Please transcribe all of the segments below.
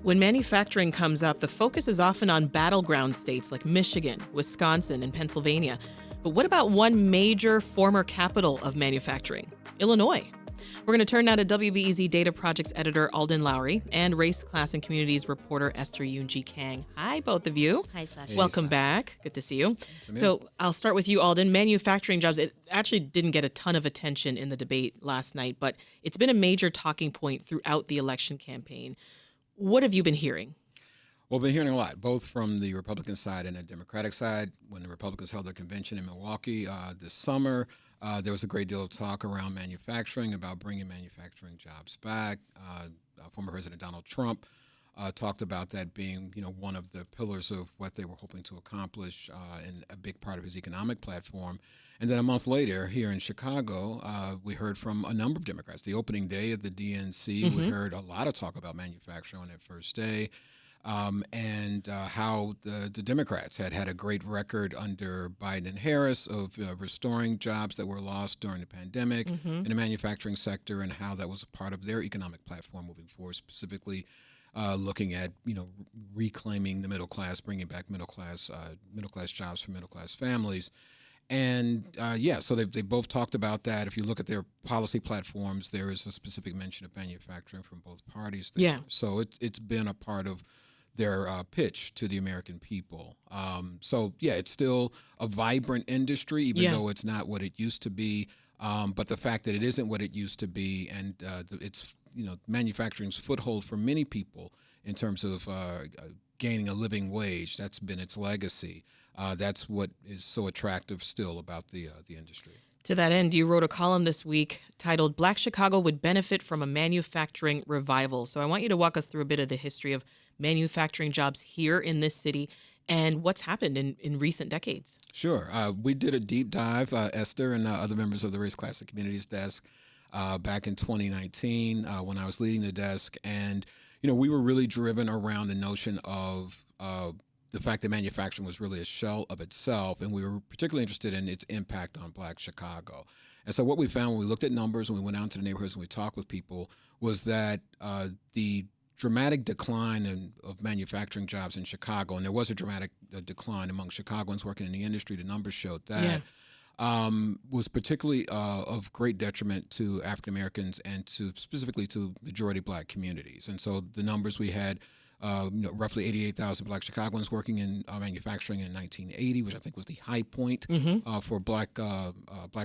When manufacturing comes up, the focus is often on battleground states like Michigan, Wisconsin, and Pennsylvania. But what about one major former capital of manufacturing, Illinois? We're going to turn now to WBEZ Data Projects editor Alden Loury and Race, Class, and Communities reporter Esther Yoon-Ji Kang. Hi, both of you. Hi, Sasha. Hey, Welcome Sasha. back. Good to see you. So I'll start with you, Alden. Manufacturing jobs, it actually didn't get a ton of attention in the debate last night, but it's been a major talking point throughout the election campaign. What have you been hearing? Well, we've been hearing a lot, both from the Republican side and the Democratic side. When the Republicans held their convention in Milwaukee this summer, there was a great deal of talk around manufacturing, about bringing manufacturing jobs back. Former President Donald Trump talked about that being, one of the pillars of what they were hoping to accomplish and a big part of his economic platform. And then a month later, here in Chicago, we heard from a number of Democrats. The opening day of the DNC, we heard a lot of talk about manufacturing on that first day. And how the Democrats had a great record under Biden and Harris of restoring jobs that were lost during the pandemic in the manufacturing sector, and how that was a part of their economic platform moving forward, specifically looking at reclaiming the middle class, bringing back middle class jobs for middle class families. And so they both talked about that. If you look at their policy platforms, there is a specific mention of manufacturing from both parties there. Yeah. So it's been a part of their pitch to the American people. It's still a vibrant industry, even though it's not what it used to be. But the fact that it isn't what it used to be, and it's manufacturing's foothold for many people in terms of gaining a living wage. That's been its legacy. That's what is so attractive still about the industry. To that end, you wrote a column this week titled "Black Chicago Would Benefit from a Manufacturing Revival." So I want you to walk us through a bit of the history of manufacturing jobs here in this city and what's happened in recent decades. Sure. We did a deep dive, Esther and other members of the Race, Class, and Communities desk back in 2019 when I was leading the desk. And, we were really driven around the notion of the fact that manufacturing was really a shell of itself, and we were particularly interested in its impact on Black Chicago. And so what we found when we looked at numbers, when we went out into the neighborhoods and we talked with people, was that the dramatic decline of manufacturing jobs in Chicago, and there was a dramatic decline among Chicagoans working in the industry, the numbers showed that, was particularly of great detriment to African Americans and specifically to majority Black communities. And so the numbers we had, roughly 88,000 Black Chicagoans working in manufacturing in 1980, which I think was the high point for Black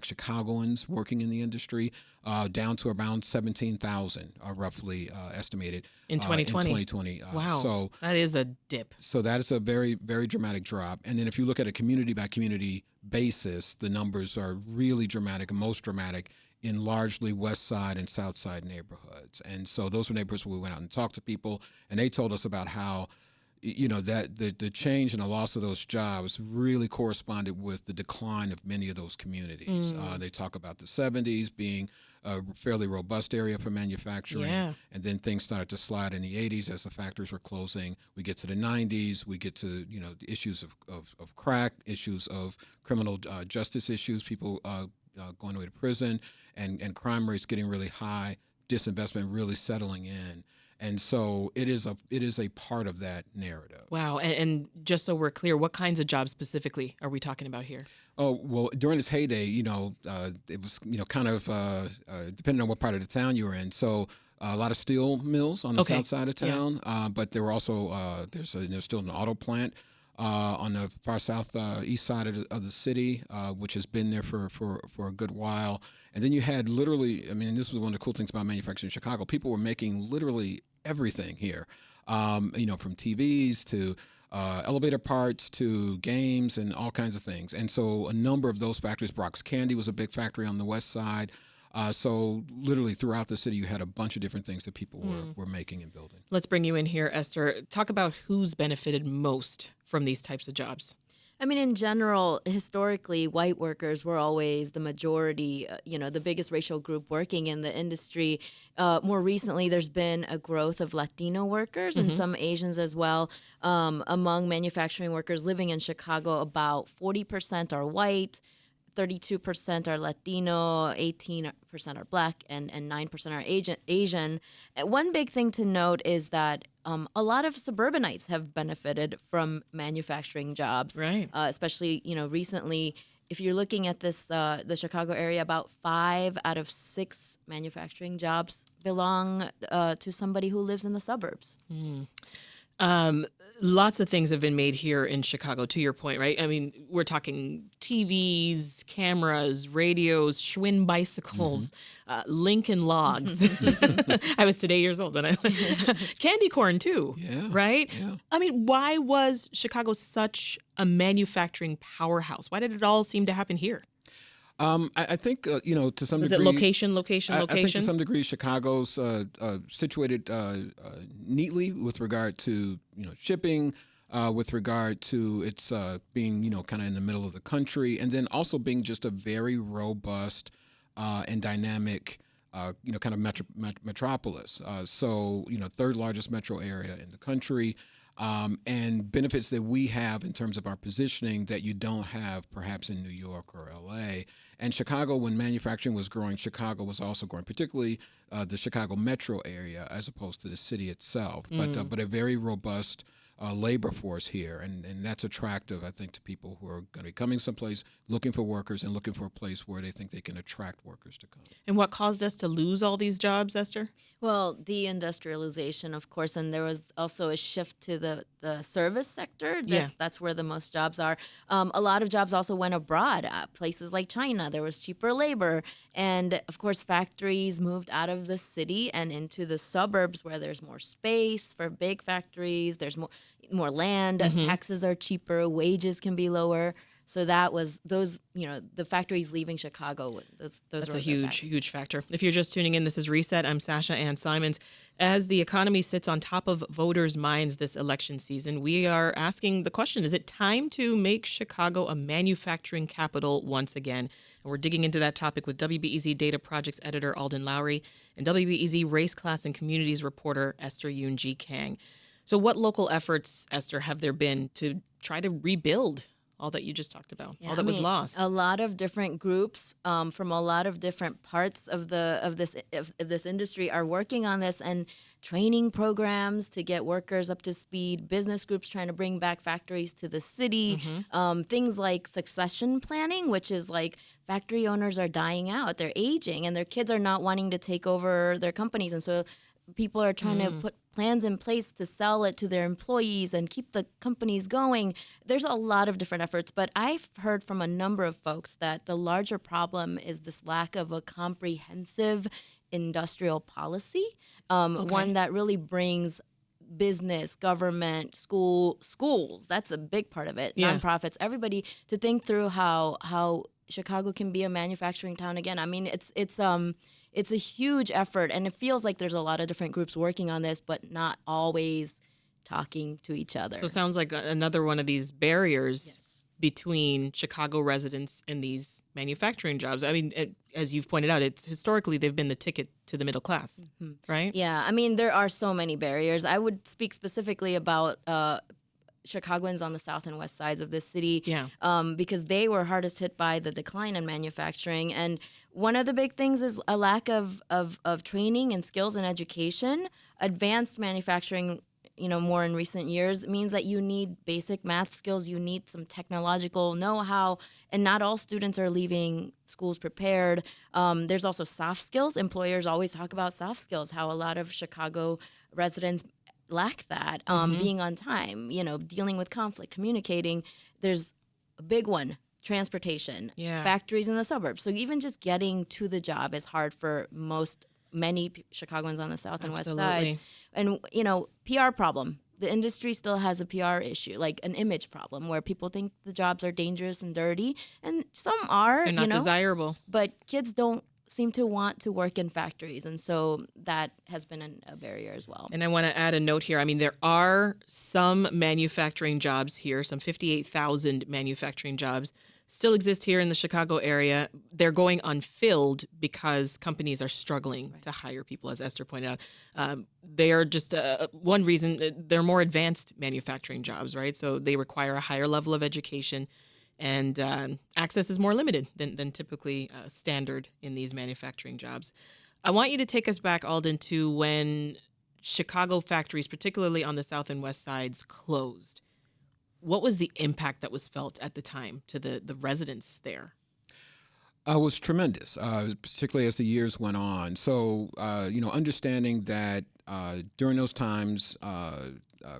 Chicagoans working in the industry, down to around 17,000, roughly estimated In 2020. In 2020. Wow, so that is a dip. So that is a very, very dramatic drop. And then if you look at a community by community basis, the numbers are really dramatic, and most dramatic in largely West Side and South Side neighborhoods. And so those were neighborhoods where we went out and talked to people, and they told us about how, that the change and the loss of those jobs really corresponded with the decline of many of those communities. They talk about the 70s being a fairly robust area for manufacturing, and then things started to slide in the 80s as the factories were closing. We get to the 90s, we get to the issues of crack, issues of criminal justice issues, people going away to prison, and crime rates getting really high, disinvestment really settling in. And so it is a part of that narrative. Wow. And just so we're clear, what kinds of jobs specifically are we talking about here? Oh, well, during its heyday, it was, kind of depending on what part of the town you were in. So a lot of steel mills on the south side of town, but there were also, there's still an auto plant on the far east side of the city, which has been there for a good while. And then you had literally, this was one of the cool things about manufacturing in Chicago. People were making literally everything here, from TVs to elevator parts to games and all kinds of things. And so a number of those factories, Brock's Candy was a big factory on the west side. So literally throughout the city, you had a bunch of different things that people were making and building. Let's bring you in here, Esther. Talk about who's benefited most from these types of jobs. In general, historically, white workers were always the majority, the biggest racial group working in the industry. More recently, there's been a growth of Latino workers and some Asians as well. Among manufacturing workers living in Chicago, about 40% are white, 32% are Latino, 18% are Black, and 9% are Asian. One big thing to note is that a lot of suburbanites have benefited from manufacturing jobs, Right. especially, recently. If you're looking at this, the Chicago area, about 5 out of 6 manufacturing jobs belong to somebody who lives in the suburbs. Um, Lots of things have been made here in Chicago, to your point, right? I mean, we're talking TVs, cameras, radios, Schwinn bicycles, Lincoln logs. I was today years old when I candy corn too, Yeah, right? yeah. I mean, why was Chicago such a manufacturing powerhouse? Why did it all seem to happen here? I think to some Was it degree, location, I think to location? some degree Chicago's situated neatly with regard to shipping, with regard to its being kind of in the middle of the country, and then also being just a very robust and dynamic kind of metropolis. So third largest metro area in the country. And benefits that we have in terms of our positioning that you don't have perhaps in New York or LA. And Chicago, when manufacturing was growing, Chicago was also growing, particularly the Chicago metro area as opposed to the city itself. But a very robust labor force here. And that's attractive, I think, to people who are going to be coming someplace looking for workers and looking for a place where they think they can attract workers to come. And what caused us to lose all these jobs, Esther? Well, deindustrialization, of course, and there was also a shift to the service sector. Yeah. That's where the most jobs are. A lot of jobs also went abroad, places like China. There was cheaper labor. And, of course, factories moved out of the city and into the suburbs where there's more space for big factories. There's more land. Taxes are cheaper. Wages can be lower. So that was those, the factories leaving Chicago. Those That's were a the huge, huge factor. If you're just tuning in, this is Reset. I'm Sasha Ann Simons. As the economy sits on top of voters' minds this election season, we are asking the question, is it time to make Chicago a manufacturing capital once again? And we're digging into that topic with WBEZ Data Projects editor Alden Loury and WBEZ Race, Class, and Communities reporter Esther Yoon-Ji Kang. So what local efforts, Esther, have there been to try to rebuild all that you just talked about, all that was lost? A lot of different groups from a lot of different parts of this industry are working on this, and training programs to get workers up to speed, business groups trying to bring back factories to the city, things like succession planning, which is like factory owners are dying out, they're aging, and their kids are not wanting to take over their companies. And so people are trying to put plans in place to sell it to their employees and keep the companies going. There's a lot of different efforts, but I've heard from a number of folks that the larger problem is this lack of a comprehensive industrial policy, one that really brings business, government, schools. That's a big part of it. Yeah. Nonprofits, everybody to think through how Chicago can be a manufacturing town again. I mean, it's a huge effort, and it feels like there's a lot of different groups working on this, but not always talking to each other. So it sounds like another one of these barriers between Chicago residents and these manufacturing jobs. I mean, as you've pointed out, it's historically they've been the ticket to the middle class, right? Yeah, I mean, there are so many barriers. I would speak specifically about Chicagoans on the south and west sides of this city, because they were hardest hit by the decline in manufacturing. And one of the big things is a lack of training and skills and education. Advanced manufacturing, more in recent years, means that you need basic math skills, you need some technological know-how, and not all students are leaving schools prepared. There's also soft skills. Employers always talk about soft skills, how a lot of Chicago residents lack that, being on time, dealing with conflict, communicating. There's a big one, transportation, factories in the suburbs. So even just getting to the job is hard for many Chicagoans on the south and west sides. And, PR problem. The industry still has a PR issue, like an image problem where people think the jobs are dangerous and dirty. And some are, They're not desirable. But kids don't seem to want to work in factories, and so that has been a barrier as well. And I want to add a note here. I mean, there are some manufacturing jobs here, some 58,000 manufacturing jobs still exist here in the Chicago area. They're going unfilled because companies are struggling to hire people, as Esther pointed out. They are just one reason. They're more advanced manufacturing jobs, right? So they require a higher level of education, and access is more limited than typically standard in these manufacturing jobs. I want you to take us back, Alden, to when Chicago factories, particularly on the south and west sides, closed. What was the impact that was felt at the time to the residents there? Was tremendous, particularly as the years went on. So, understanding that during those times,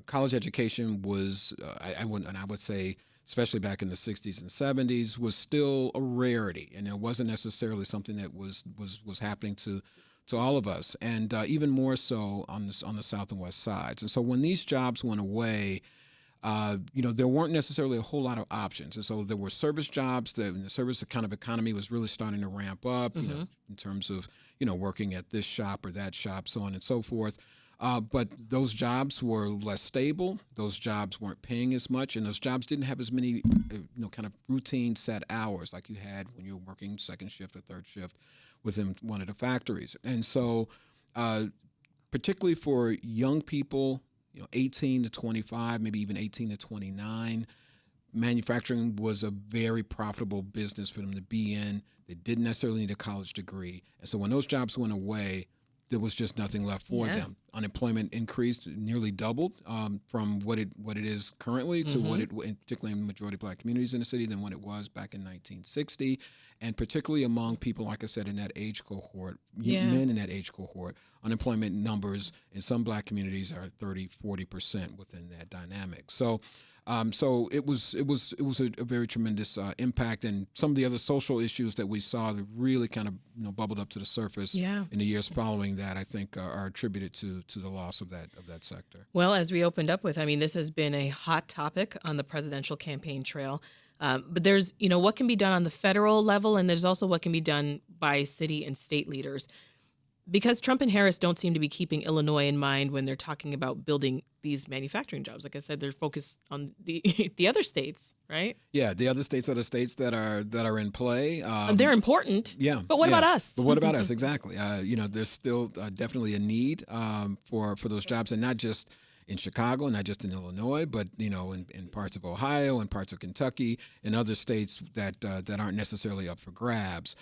college education was, I would say, especially back in the 60s and 70s, was still a rarity, and it wasn't necessarily something that was happening to all of us, and even more so on the south and west sides. And so, when these jobs went away, there weren't necessarily a whole lot of options. And so there were service jobs the service kind of economy was really starting to ramp up, in terms of, working at this shop or that shop, so on and so forth. But those jobs were less stable. Those jobs weren't paying as much, and those jobs didn't have as many, kind of routine set hours like you had when you were working second shift or third shift within one of the factories. And so, particularly for young people, 18 to 25, maybe even 18 to 29, manufacturing was a very profitable business for them to be in. They didn't necessarily need a college degree. And so when those jobs went away, there was just nothing left for them. Unemployment increased, nearly doubled from what it is currently to what it, particularly in the majority of black communities in the city, than what it was back in 1960. And particularly among people, like I said, in that age cohort, men in that age cohort, unemployment numbers in some black communities are 30-40% within that dynamic. So so it was a very tremendous impact, and some of the other social issues that we saw that really kind of bubbled up to the surface in the years following that, I think are attributed to the loss of that sector. Well, as we opened up with, this has been a hot topic on the presidential campaign trail. But there's, what can be done on the federal level, and there's also what can be done by city and state leaders. Because Trump and Harris don't seem to be keeping Illinois in mind when they're talking about building these manufacturing jobs. Like I said, they're focused on the other states, right? Yeah, the other states are the states that are in play. They're important. Yeah, but what about us? But what about us? Exactly. There's still definitely a need for those jobs, and not just in Chicago, not just in Illinois, but in parts of Ohio and parts of Kentucky and other states that aren't necessarily up for grabs.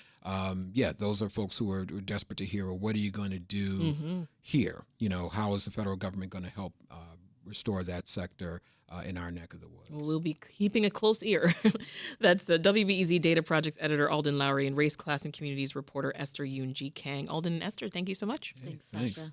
Those are folks who are desperate to hear, well, what are you going to do here? How is the federal government going to help restore that sector in our neck of the woods? We'll be keeping a close ear. That's WBEZ Data Projects editor Alden Loury and race, class, and communities reporter Esther Yoon-Ji Kang. Alden and Esther, thank you so much. Thanks, Sasha.